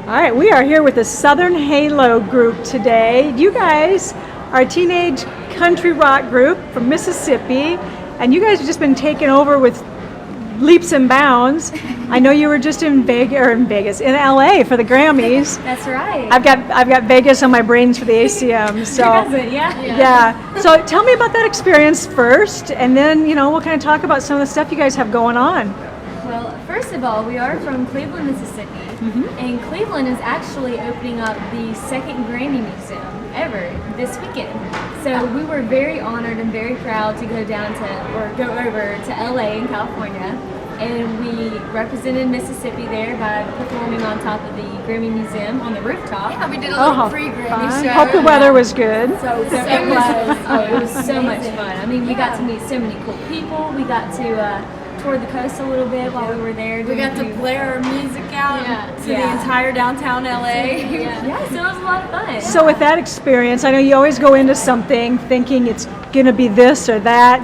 All right, we are here with the Southern Halo group today. You guys are a teenage country rock group from Mississippi, and you guys have just been taken over with leaps and bounds. I know you were just in LA for the Grammys. That's right. I've got Vegas on my brains for the ACM. So Who doesn't? Yeah. yeah. So tell me about that experience first, and then we'll kind of talk about some of the stuff you guys have going on. Well, first of all, we are from Cleveland, Mississippi, and Cleveland is actually opening up the second Grammy Museum ever this weekend. So we were very honored and very proud to go over to LA in California, and we represented Mississippi there by performing on top of the Grammy Museum on the rooftop. Yeah, we did a little free Grammy show. Hope the weather was good. It was so much fun. I mean, we got to meet so many cool people. We got to tour the coast a little bit while we were there. We got to blare our music out to the entire downtown LA. So it was a lot of fun. So with that experience, I know you always go into something thinking it's going to be this or that.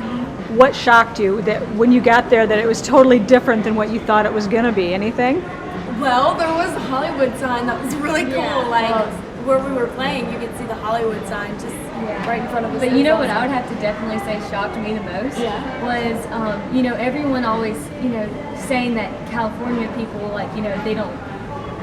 What shocked you that when you got there that it was totally different than what you thought it was going to be? Anything? Well, there was a Hollywood sign that was really cool. Where we were playing, you could see the Hollywood sign just right in front of us. But you know what I would have to definitely say shocked me the most was, everyone always, saying that California people, they don't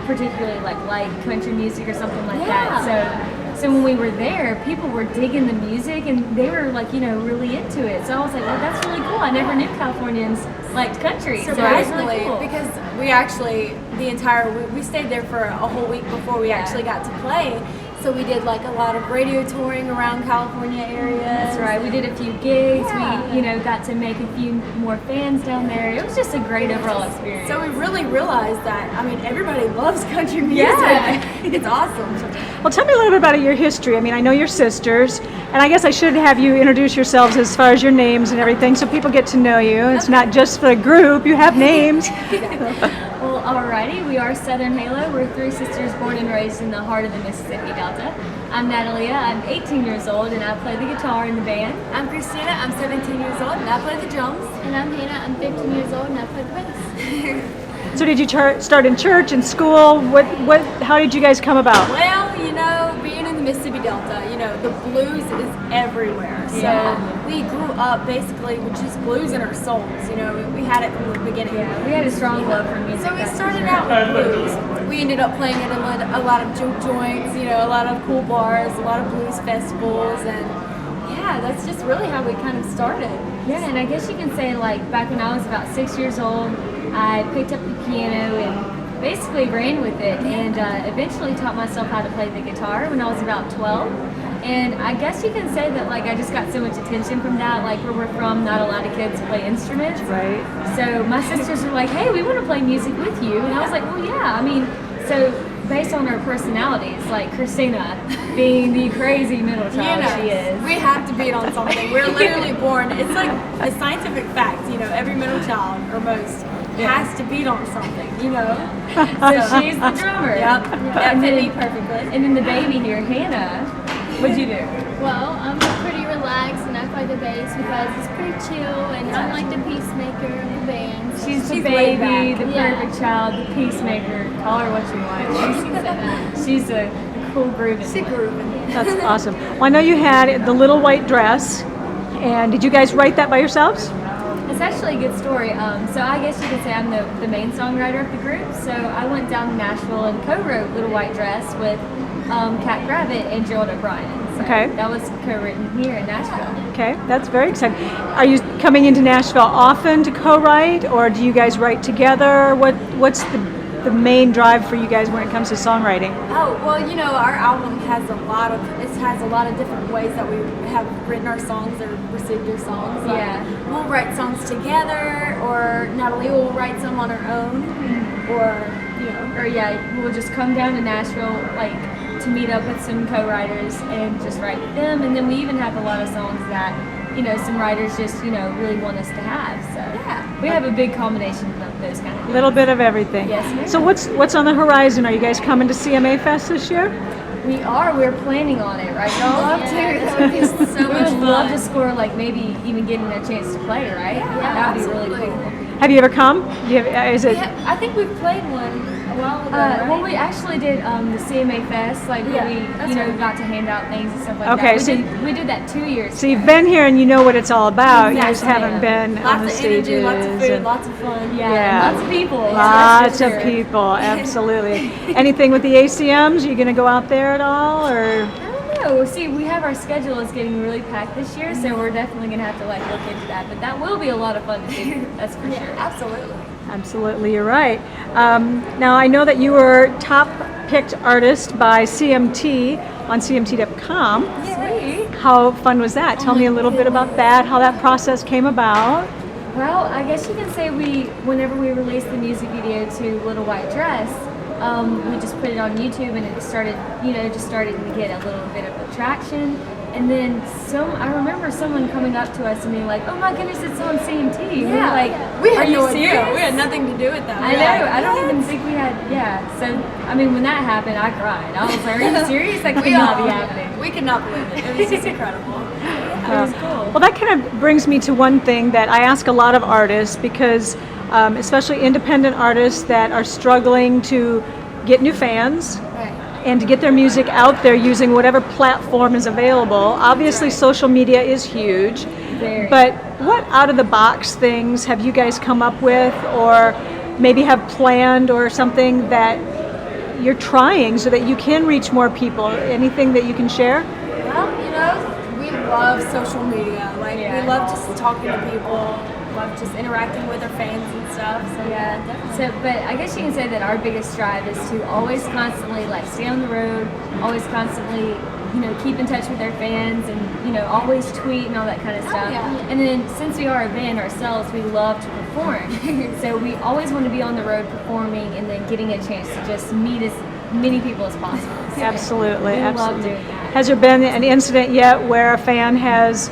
particularly like country music or something like that. So when we were there, people were digging the music and they were really into it. So I was like, well, that's really cool. I never knew Californians liked country. Surprisingly, really cool. because we actually, we stayed there for a whole week before we actually got to play. So we did a lot of radio touring around California areas. That's right. We did a few gigs. We, got to make a few more fans down there. It was just a great overall experience. So we really realized that, everybody loves country music. Yeah. It's awesome. Well, tell me a little bit about your history. I know you're sisters, and I guess I should have you introduce yourselves as far as your names and everything so people get to know you. It's not just for the group. You have names. Well, alrighty, we are Southern Halo. We're three sisters born and raised in the heart of the Mississippi Delta. I'm Natalia, I'm 18 years old and I play the guitar in the band. I'm Christina, I'm 17 years old and I play the drums. And I'm Hannah, I'm 15 years old and I play the bass. So did you start in church and school? How did you guys come about? Well, being in the Mississippi Delta, the blues is everywhere. So we grew up basically with just blues in our souls. We had it from the beginning. Yeah, we had a strong love for music. So we started out with blues. We ended up playing at a lot of juke joints, a lot of cool bars, a lot of blues festivals, and that's just really how we kind of started. Yeah, and I guess you can say back when I was about 6 years old, I picked up the piano and basically ran with it, and eventually taught myself how to play the guitar when I was about 12. And I guess you can say that I just got so much attention from that. Where we're from, not a lot of kids play instruments. Right. So my sisters were like, hey, we want to play music with you. And I was like, well, yeah. So based on our personalities, Christina being the crazy middle child she is. We have to beat on something. We're literally born, it's like a scientific fact, every middle child, or most, has to beat on something, So she's the drummer. Yep. That fit me perfectly. And then the baby here, Hannah, what'd you do? Well, I'm pretty relaxed and I play the bass because it's pretty chill and I'm like the peacemaker of the band. She's the baby, the perfect child, the peacemaker. Call her what you want. She's a cool grooving. She's grooving. That's awesome. Well, I know you had the little white dress, and did you guys write that by yourselves? It's actually a good story. So I guess you could say I'm the main songwriter of the group. So I went down to Nashville and co-wrote Little White Dress with Cat Gravitt and Gerald O'Brien. So that was co-written here in Nashville. Okay, that's very exciting. Are you coming into Nashville often to co-write, or do you guys write together? What's the main drive for you guys when it comes to songwriting? Oh, well, our album has a lot of different ways that we have written our songs or received our songs. We'll write songs together, or Natalia will write some on her own, we'll just come down to Nashville to meet up with some co-writers and just write with them. And then we even have a lot of songs that some writers just really want us to have. So we have a big combination of those kind of things. A little bit of everything. Yes, ma'am. So what's on the horizon? Are you guys coming to CMA Fest this year? We are. We're planning on it, right, y'all? Love to. That would be so much fun. We would love to score, maybe even getting a chance to play, right? Yeah, that would be absolutely. really cool. Have you ever come? I think we've played one a while ago, right? Well, we actually did the CMA Fest, like Yeah, we, that's you know, right. got to hand out things and stuff like Okay, that. so We did that 2 years So you've ago. been here and you know what it's all about. You just Exactly. haven't been on the Lots of energy, stages. lots of food, and- lots of fun. Yeah, Yeah. and lots of people. Lots that's of for sure. people, absolutely. Anything with the ACMs? Are you going to go out there at all, or? I don't know. See, we have our schedule is getting really packed this year, so we're definitely going to have to like look into that. But that will be a lot of fun to do. That's for sure. Absolutely. Absolutely, you're right. Now I know that you were top picked artist by CMT on CMT.com. Sweet. How fun was that? Tell me a little bit about that, how that process came about. Well, I guess you can say whenever we released the music video to Little White Dress, we just put it on YouTube and it started, just started to get a little bit of attraction. And then I remember someone coming up to us and being like, "Oh my goodness, it's on CMT." We were like, we "Are had you no serious?" idea. We had nothing to do with that. I know. I don't even think we had. Yeah. So I mean, when that happened, I cried. I was like, "Are you serious? That could not be happening." We could not believe it. It was just incredible. It was cool. Well, that kind of brings me to one thing that I ask a lot of artists because, especially independent artists that are struggling to get new fans and to get their music out there using whatever platform is available. Obviously, social media is huge. Very. But what out of the box things have you guys come up with, or maybe have planned, or something that you're trying so that you can reach more people? Anything that you can share? Well, we love social media. Like, Yeah. we love just talking to people, love just interacting with our fans and stuff. So, Yeah, so, but I guess you can say that our biggest drive is to always constantly like stay on the road, always constantly, keep in touch with their fans and, always tweet and all that kind of stuff. yeah. And then since we are a band ourselves, we love to perform. So we always want to be on the road performing and then getting a chance to just meet as many people as possible. So Absolutely, we absolutely. love doing that. Has there been an incident yet where a fan has,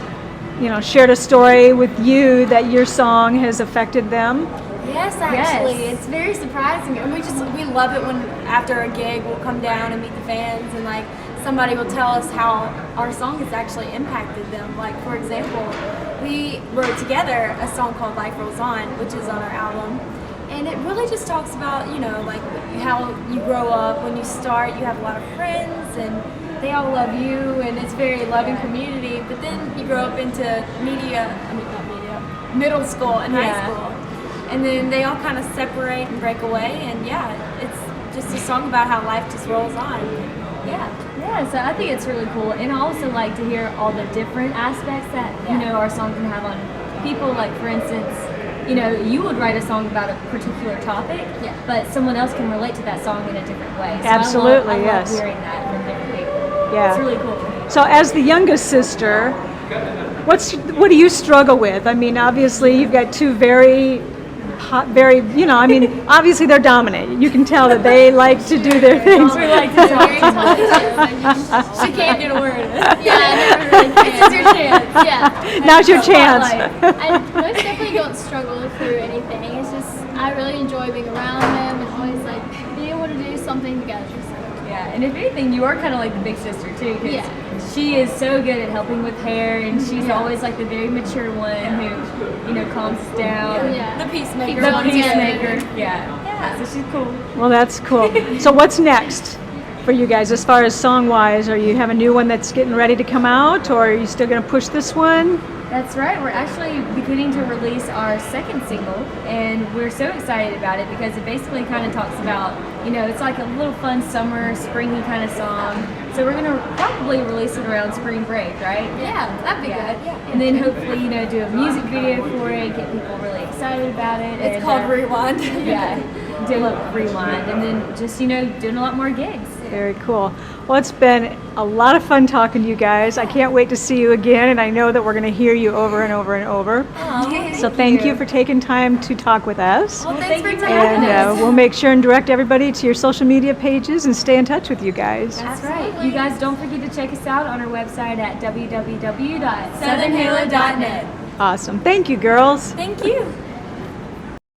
shared a story with you that your song has affected them? yes, actually, Yes. it's very surprising, and we love it when after a gig we'll come down and meet the fans, and like somebody will tell us how our song has actually impacted them. Like, for example, we wrote together a song called Life Rolls On, which is on our album. And it really just talks about, like how you grow up. When you start, you have a lot of friends and they all love you, and it's a very loving community. But then you grow up into middle school and high school. And then they all kind of separate and break away. And yeah, it's just a song about how life just rolls on. Yeah. Yeah, so I think it's really cool, and I also like to hear all the different aspects that our song can have on people. Like, for instance, you would write a song about a particular topic, but someone else can relate to that song in a different way. So Absolutely, I love yes. hearing that from different people. Yeah. It's really cool. So as the youngest sister, what do you struggle with? I mean, obviously you've got two very, obviously they're dominant. You can tell that they like to do their things. We like to talk Very too much. talkative. She can't get a word in. Yeah, I never really can. This is your chance. Yeah. Now's your chance. I most definitely don't struggle through anything. It's just I really enjoy being around them and always like being able to do something together. So. Yeah, and if anything, you are kind of like the big sister too, because Yeah. she is so good at helping with hair, and she's always like the very mature one who, calms us down. Yeah. The peacemaker. Keep The going together. peacemaker. Yeah. So she's cool. Well, that's cool. So what's next for you guys as far as song-wise? Are you have a new one that's getting ready to come out, or are you still going to push this one? That's right. We're actually beginning to release our second single, and we're so excited about it because it basically kind of talks about, it's like a little fun summer, springy kind of song. So we're going to probably release it around spring break, right? Yeah, that'd be good. Yeah. And then hopefully, do a music video for it, get people really excited about it. It's and, called Rewind. Yeah, do a rewind, and then just, doing a lot more gigs. Very cool. Well, it's been a lot of fun talking to you guys. I can't wait to see you again, and I know that we're going to hear you over and over and over. So thank you for taking time to talk with us. Well, Well, thanks thank for you for having And us. we'll make sure and direct everybody to your social media pages and stay in touch with you guys. That's right. You guys don't forget to check us out on our website at www.southernhalo.net. SouthernHalo.net. Awesome. Thank you, girls. Thank you.